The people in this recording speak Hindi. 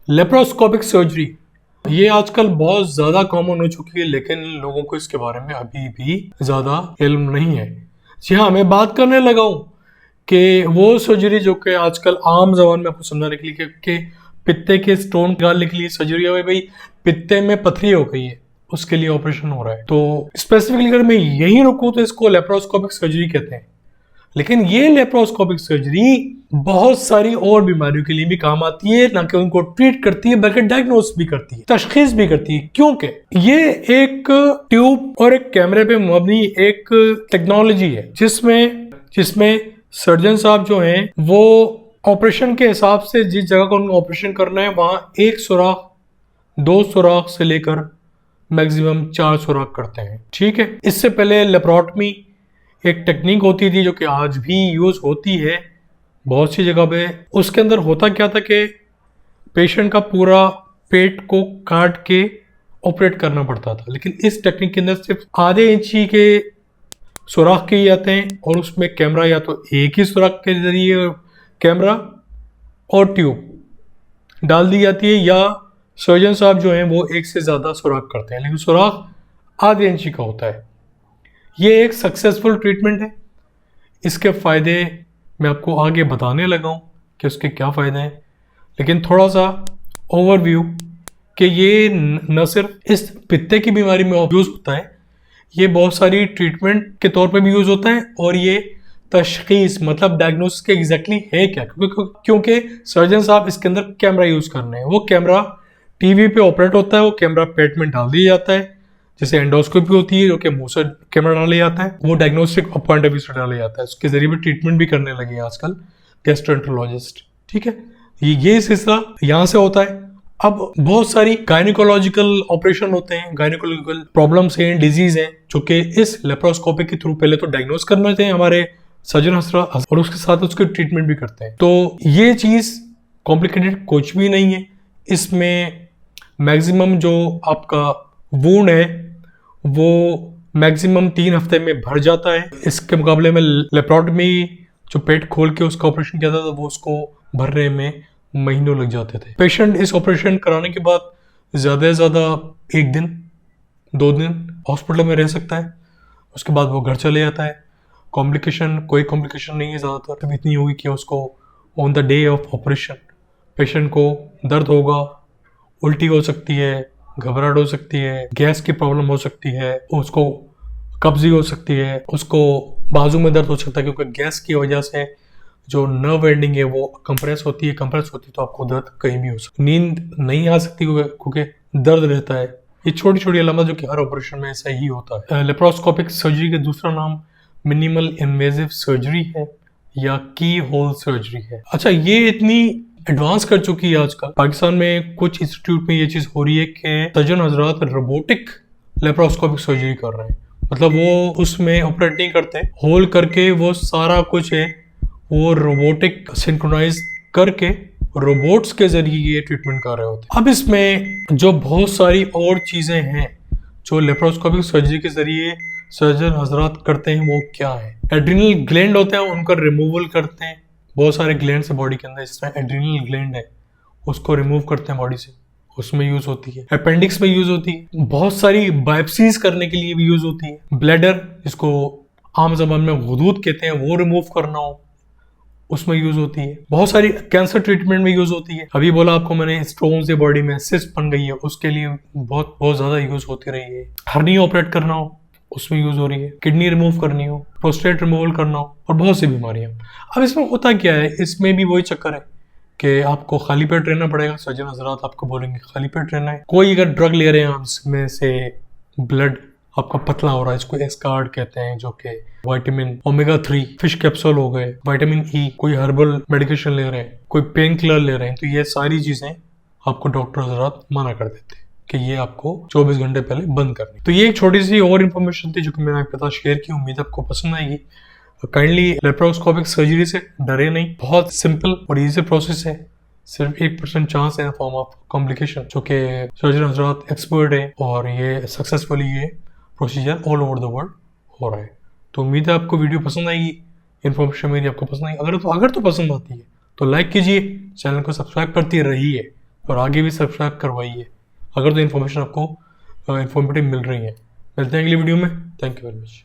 लेप्रोस्कोपिक सर्जरी ये आजकल बहुत ज़्यादा कॉमन हो चुकी है, लेकिन लोगों को इसके बारे में अभी भी ज़्यादा इल्म नहीं है। जी हाँ, मैं बात करने लगा हूँ कि वो सर्जरी जो कि आजकल आम जबान में आपको समझाने के लिए कि पित्ते के स्टोन निकालने के लिए सर्जरी है। भाई पित्ते में पथरी हो गई है, उसके लिए ऑपरेशन हो रहा है। तो स्पेसिफिकली अगर मैं यहीं रुकूँ तो इसको लेप्रोस्कोपिक सर्जरी कहते हैं। लेकिन ये लेप्रोस्कोपिक सर्जरी बहुत सारी और बीमारियों के लिए भी काम आती है, ना कि उनको ट्रीट करती है बल्कि डायग्नोस भी करती है, तशखीस भी करती है। क्योंकि ये एक ट्यूब और एक कैमरे पे मबनी एक टेक्नोलॉजी है जिसमें सर्जन साहब जो हैं वो ऑपरेशन के हिसाब से जिस जगह को उनको ऑपरेशन करना है वहां एक सुराख, दो सुराख से लेकर मैक्सिमम 4 सुराख करते हैं। ठीक है, इससे पहले लेप्रोटमी एक टेक्निक होती थी जो कि आज भी यूज होती है बहुत सी जगह पे। उसके अंदर होता क्या था कि पेशेंट का पूरा पेट को काट के ऑपरेट करना पड़ता था, लेकिन इस टेक्निक के अंदर सिर्फ आधे इंची के सुराख किए जाते हैं और उसमें कैमरा या तो एक ही सुराख के जरिए कैमरा और ट्यूब डाल दी जाती है, या सर्जन साहब जो हैं वो एक से ज़्यादा सुराख करते हैं, लेकिन सुराख आधे इंची का होता है। ये एक सक्सेसफुल ट्रीटमेंट है। इसके फ़ायदे मैं आपको आगे बताने लगा हूँ कि उसके क्या फ़ायदे हैं, लेकिन थोड़ा सा ओवरव्यू कि ये न सिर्फ इस पित्ते की बीमारी में यूज़ होता है, ये बहुत सारी ट्रीटमेंट के तौर पे भी यूज़ होता है, और ये तशखीस मतलब डायग्नोसिस के एग्जैक्टली है क्या, क्योंकि सर्जन साहब इसके अंदर कैमरा यूज़ करने हैं। वो कैमरा टीवी पे ऑपरेट होता है, वो कैमरा पेट में डाल दिया जाता है, जैसे एंडोस्कोपी होती है जो कि मुंह से कैमरा डाला जाता है, वो डायग्नोस्टिक पॉइंट ऑफ व्यू से डाला जाता है। उसके जरिए भी ट्रीटमेंट भी करने लगे हैं आजकल गैस्ट्रोएंटरोलॉजिस्ट। ठीक है, ये सिलसिला यहाँ से होता है। अब बहुत सारी गायनिकोलॉजिकल ऑपरेशन होते हैं, गायनिकोलॉजिकल प्रॉब्लम्स हैं, डिजीज हैं, जो कि इस लेप्रोस्कोपी के थ्रू पहले तो डायग्नोस करना चाहिए हमारे सर्जन हजरात, और उसके साथ उसके ट्रीटमेंट भी करते हैं। तो ये चीज़ कॉम्प्लिकेटेड कुछ भी नहीं है। इसमें मैक्सिमम जो आपका वूंड है वो मैक्सिमम 3 हफ्ते में भर जाता है। इसके मुकाबले में लेप्रोटमी जो पेट खोल के उसका ऑपरेशन किया था वो उसको भरने में महीनों लग जाते थे। पेशेंट इस ऑपरेशन कराने के बाद ज़्यादा से ज़्यादा 1 दिन 2 दिन हॉस्पिटल में रह सकता है, उसके बाद वो घर चले जाता है। कोई कॉम्प्लिकेशन नहीं है, ज़्यादातर इतनी होगी कि उसको on the day of operation patient को दर्द होगा, उल्टी हो सकती है, घबराहट हो सकती है, गैस की प्रॉब्लम हो सकती है, उसको कब्जी हो सकती है, उसको बाजू में दर्द हो सकता है, क्योंकि गैस की वजह से जो नर्व एंडिंग है वो कंप्रेस होती है तो आपको दर्द कहीं भी हो सकता है। नींद नहीं आ सकती क्योंकि दर्द रहता है। ये छोटी छोटी अलामत जो कि हर ऑपरेशन में ऐसा ही होता है। लेप्रोस्कोपिक सर्जरी का दूसरा नाम मिनिमल इन्वेजिव सर्जरी है या की होल सर्जरी है। अच्छा, ये इतनी एडवांस कर चुकी है आजकल। पाकिस्तान में कुछ इंस्टीट्यूट में ये चीज हो रही है कि सर्जन हजरात रोबोटिक लेप्रोस्कोपिक सर्जरी कर रहे हैं, मतलब वो उसमें ऑपरेट नहीं करते, होल करके वो सारा कुछ है वो रोबोटिक सिंक्रोनाइज करके रोबोट्स के जरिए ये ट्रीटमेंट कर रहे होते हैं। अब इसमें जो बहुत सारी और चीजें हैं जो लेप्रोस्कोपिक सर्जरी के जरिए सर्जन हजरात करते हैं वो क्या है। एड्रिनल ग्लैंड होते हैं, उनका रिमूवल करते हैं। बहुत सारे ग्लैंड है बॉडी के अंदर, इस तरह एड्रिनल ग्लैंड है उसको रिमूव करते हैं बॉडी से, उसमें यूज होती है। अपेंडिक्स में यूज होती है, बहुत सारी बायोप्सीज करने के लिए भी यूज होती है। ब्लैडर, जिसको आम जबान में गुदूद कहते हैं, वो रिमूव करना हो उसमें यूज होती है। बहुत सारी कैंसर ट्रीटमेंट में यूज होती है। अभी बोला आपको मैंने स्टोन से बॉडी में सिस्ट बन गई है, उसके लिए बहुत बहुत ज्यादा यूज होती रही है। हर्निया ऑपरेट करना हो उसमें यूज हो रही है। किडनी रिमूव करनी हो, प्रोस्टेट रिमूवल करना हो, और बहुत सी बीमारियां। अब इसमें होता क्या है, इसमें भी वही चक्कर है कि आपको खाली पेट रहना पड़ेगा। सर्जन हजरात आपको बोलेंगे खाली पेट रहना है। कोई अगर ड्रग ले रहे हैं आप, इसमें से ब्लड आपका पतला हो रहा है, इसको एस्कार्ड कहते हैं, जो कि विटामिन ओमेगा 3 फिश कैप्सूल हो गए, विटामिन ई, कोई हर्बल मेडिकेशन ले रहे हैं, कोई पेन किलर ले रहे हैं, तो ये सारी चीजें आपको डॉक्टर हजरात मना कर देते हैं कि ये आपको 24 घंटे पहले बंद करनी। तो ये एक छोटी सी और इन्फॉर्मेशन थी जो कि मैंने आपके साथ शेयर की। उम्मीद आपको पसंद आएगी। काइंडली लेप्रोस्कोपिक सर्जरी से डरे नहीं, बहुत सिंपल और इजी प्रोसेस है। सिर्फ 1% चांस है फॉर्म ऑफ कॉम्प्लिकेशन, जो कि सर्जन हजरात एक्सपर्ट है और ये सक्सेसफुली ये procedure all over the world हो रहा है। तो उम्मीद है आपको वीडियो पसंद आएगी, इन्फॉर्मेशन मेरी आपको पसंद आएगी। अगर तो पसंद आती है तो लाइक कीजिए, चैनल को सब्सक्राइब करते रहिए और आगे भी सब्सक्राइब करवाइए अगर तो इन्फॉर्मेशन आपको इन्फॉर्मेटिव मिल रही है। मिलते हैं अगली वीडियो में। Thank you very much.